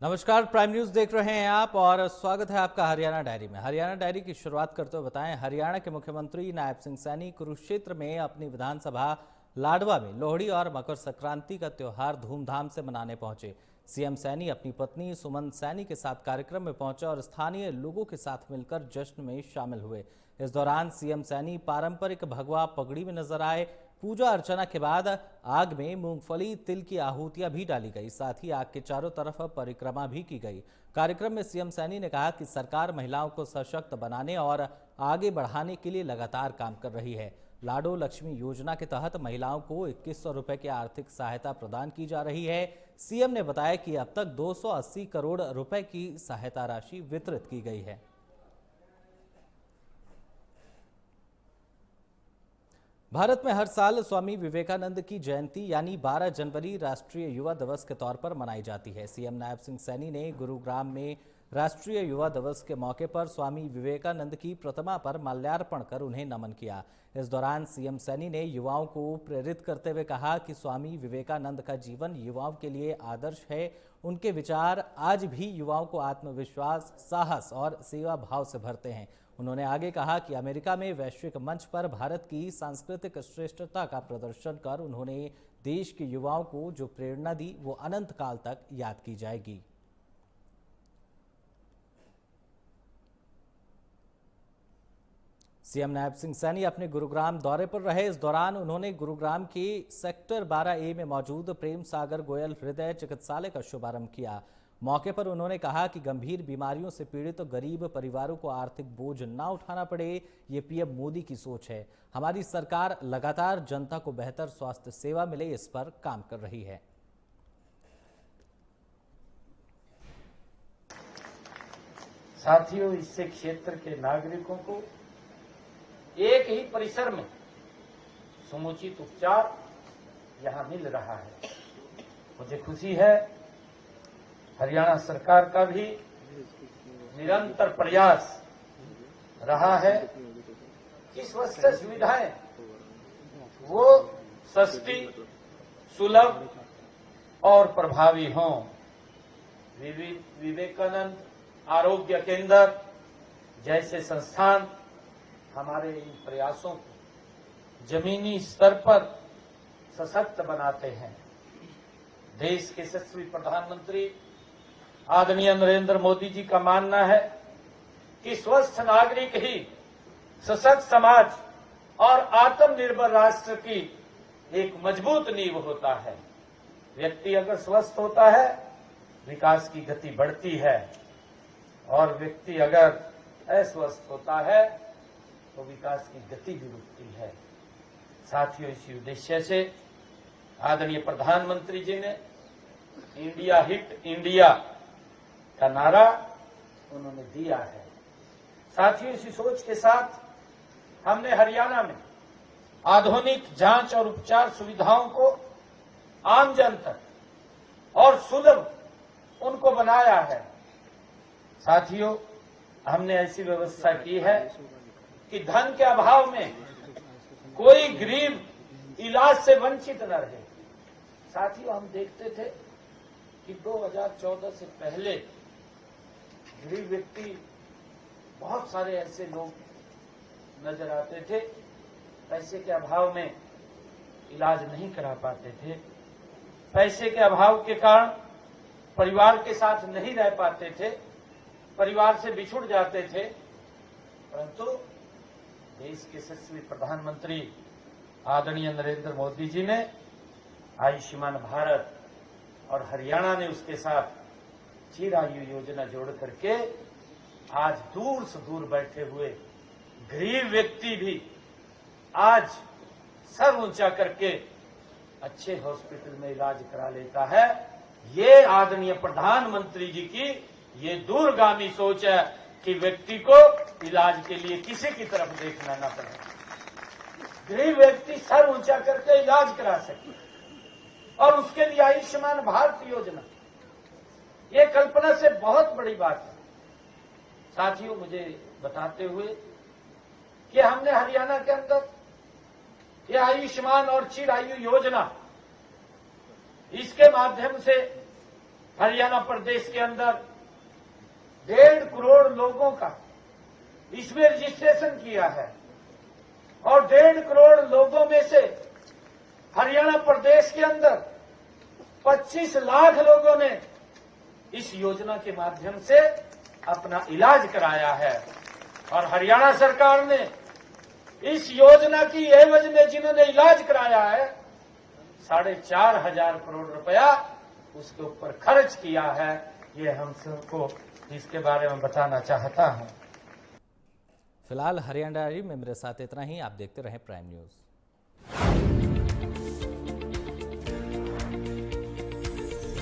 नमस्कार, prime news देख रहे हैं आप और स्वागत है आपका हरियाणा डायरी में। हरियाणा डायरी की शुरुआत करते हुए बताएं, हरियाणा के मुख्यमंत्री नायब सिंह सैनी कुरुक्षेत्र में अपनी विधानसभा लाडवा में लोहड़ी और मकर संक्रांति का त्योहार धूमधाम से मनाने पहुंचे। सीएम सैनी अपनी पत्नी सुमन सैनी के साथ कार्यक्रम में पहुंचे और स्थानीय लोगों के साथ मिलकर जश्न में शामिल हुए। इस दौरान सीएम सैनी पारंपरिक भगवा पगड़ी में नजर आए। पूजा अर्चना के बाद आग में मूंगफली तिल की आहुतियां भी डाली गई, साथ ही आग के चारों तरफ परिक्रमा भी की गई। कार्यक्रम में सीएम सैनी ने कहा कि सरकार महिलाओं को सशक्त बनाने और आगे बढ़ाने के लिए लगातार काम कर रही है। लाडो लक्ष्मी योजना के तहत महिलाओं को 2100 रुपए की आर्थिक सहायता प्रदान की जा रही है। सीएम ने बताया कि अब तक 280 करोड़ रुपए की सहायता राशि वितरित की गई है। भारत में हर साल स्वामी विवेकानंद की जयंती यानी 12 जनवरी राष्ट्रीय युवा दिवस के तौर पर मनाई जाती है। सीएम नायब सिंह सैनी ने गुरुग्राम में राष्ट्रीय युवा दिवस के मौके पर स्वामी विवेकानंद की प्रतिमा पर माल्यार्पण कर उन्हें नमन किया। इस दौरान सीएम सैनी ने युवाओं को प्रेरित करते हुए कहा कि स्वामी विवेकानंद का जीवन युवाओं के लिए आदर्श है। उनके विचार आज भी युवाओं को आत्मविश्वास, साहस और सेवा भाव से भरते हैं। उन्होंने आगे कहा कि अमेरिका में वैश्विक मंच पर भारत की सांस्कृतिक श्रेष्ठता का प्रदर्शन कर उन्होंने देश के युवाओं को जो प्रेरणा दी वो अनंत काल तक याद की जाएगी। सीएम नायब सिंह सैनी अपने गुरुग्राम दौरे पर रहे। इस दौरान उन्होंने गुरुग्राम के सेक्टर 12A में मौजूद प्रेम सागर गोयल हृदय चिकित्सालय का शुभारंभ किया। मौके पर उन्होंने कहा कि गंभीर बीमारियों से पीड़ित गरीब परिवारों को आर्थिक बोझ ना उठाना पड़े, ये पीएम मोदी की सोच है। हमारी सरकार लगातार जनता को बेहतर स्वास्थ्य सेवा मिले, इस पर काम कर रही है। साथियों, इससे क्षेत्र के नागरिकों को एक ही परिसर में समुचित उपचार यहां मिल रहा है। मुझे खुशी है, हरियाणा सरकार का भी निरंतर प्रयास रहा है कि स्वास्थ्य सुविधाएं वो सस्ती, सुलभ और प्रभावी हों। विवेकानंद आरोग्य केंद्र जैसे संस्थान हमारे इन प्रयासों को जमीनी स्तर पर सशक्त बनाते हैं। देश के यशस्वी प्रधानमंत्री आदरणीय नरेंद्र मोदी जी का मानना है कि स्वस्थ नागरिक ही सशक्त समाज और आत्मनिर्भर राष्ट्र की एक मजबूत नींव होता है। व्यक्ति अगर स्वस्थ होता है, विकास की गति बढ़ती है, और व्यक्ति अगर अस्वस्थ होता है तो विकास की गति भी रुकती है। साथियों, इसी उद्देश्य से आदरणीय प्रधानमंत्री जी ने इंडिया हिट इंडिया का नारा उन्होंने दिया है। साथियों, इसी सोच के साथ हमने हरियाणा में आधुनिक जांच और उपचार सुविधाओं को आम जन तक और सुलभ उनको बनाया है। साथियों, हमने ऐसी व्यवस्था की है कि धन के अभाव में कोई गरीब इलाज से वंचित न रहे। साथियों, हम देखते थे कि 2014 से पहले गरीब व्यक्ति, बहुत सारे ऐसे लोग नजर आते थे, पैसे के अभाव में इलाज नहीं करा पाते थे। पैसे के अभाव के कारण परिवार के साथ नहीं रह पाते थे, परिवार से बिछुड़ जाते थे। परंतु देश के यशस्वी प्रधानमंत्री आदरणीय नरेंद्र मोदी जी ने आयुष्मान भारत और हरियाणा ने उसके साथ चिरायु योजना जोड़ करके आज दूर से दूर बैठे हुए गरीब व्यक्ति भी आज सर ऊंचा करके अच्छे हॉस्पिटल में इलाज करा लेता है। ये आदरणीय प्रधानमंत्री जी की ये दूरगामी सोच है कि व्यक्ति को इलाज के लिए किसी की तरफ देखना न पड़े, गरीब व्यक्ति सर ऊंचा करके इलाज करा सके। और उसके लिए आयुष्मान भारत योजना, ये कल्पना से बहुत बड़ी बात है। साथियों, मुझे बताते हुए कि हमने हरियाणा के अंदर ये आयुष्मान और चिरायु योजना, इसके माध्यम से हरियाणा प्रदेश के अंदर 1.5 करोड़ लोगों का इसमें रजिस्ट्रेशन किया है और 1.5 करोड़ लोगों में से हरियाणा प्रदेश के अंदर 25 लाख लोगों ने इस योजना के माध्यम से अपना इलाज कराया है। और हरियाणा सरकार ने इस योजना की एवज में जिन्होंने इलाज कराया है 4,500 करोड़ रुपया उसके ऊपर खर्च किया है। ये हम सबको इसके बारे में बताना चाहता हूं। फिलहाल हरियाणा डायरी में मेरे साथ इतना ही। आप देखते रहें प्राइम न्यूज।